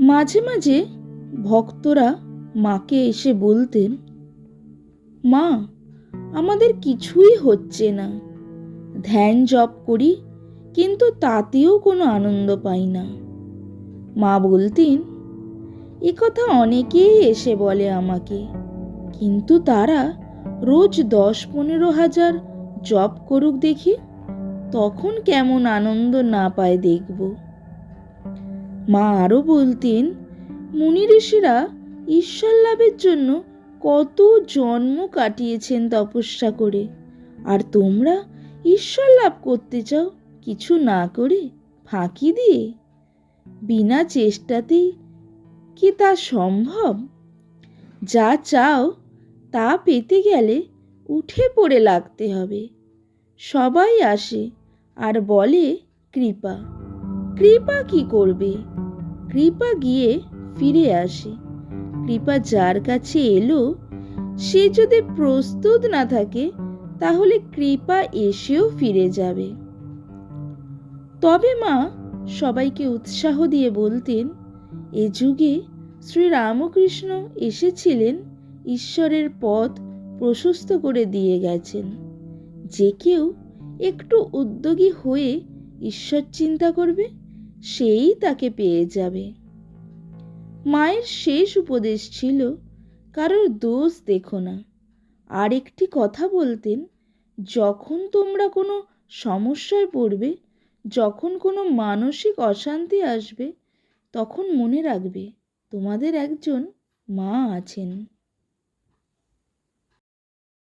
মাঝে মাঝে ভক্তরা মাকে এসে বলতেন, মা, আমাদের কিছুই হচ্ছে না, ধ্যান জপ করি কিন্তু তাতেও কোনো আনন্দ পাই না। মা বলতেন, এ কথা অনেকেই এসে বলে আমাকে, কিন্তু তারা রোজ 10-15 হাজার জপ করুক দেখি, তখন কেমন আনন্দ না পায় দেখব। মা আরও বলতেন, মুনি ঋষিরা ঈশ্বর লাভের জন্য কত জন্ম কাটিয়েছেন তপস্যা করে, আর তোমরা ঈশ্বর লাভ করতে চাও কিছু না করে, ফাঁকি দিয়ে? বিনা চেষ্টাতেই কি তা সম্ভব? যা চাও তা পেতে গেলে উঠে পড়ে লাগতে হবে। সবাই আসে আর বলে কৃপা। কৃপা কি করবে? কৃপা গিয়ে ফিরে আসে। কৃপা যার কাছে এলো, সে যদি প্রস্তুত না থাকে তাহলে কৃপা এসেও ফিরে যাবে। তবে মা সবাইকে উৎসাহ দিয়ে বলতেন, এ যুগে শ্রীরামকৃষ্ণ এসেছিলেন, ঈশ্বরের পথ প্রশস্ত করে দিয়ে গেছেন। যে কেউ একটু উদ্যোগী হয়ে ঈশ্বর চিন্তা করবে, সেই তাকে পেয়ে যাবে। মায়ের শেষ উপদেশ ছিল, কারোর দোষ দেখো না। আর একটি কথা বলতেন, যখন তোমরা কোনো সমস্যায় পড়বে, যখন কোনো মানসিক অশান্তি আসবে, তখন মনে রাখবে তোমাদের একজন মা আছেন।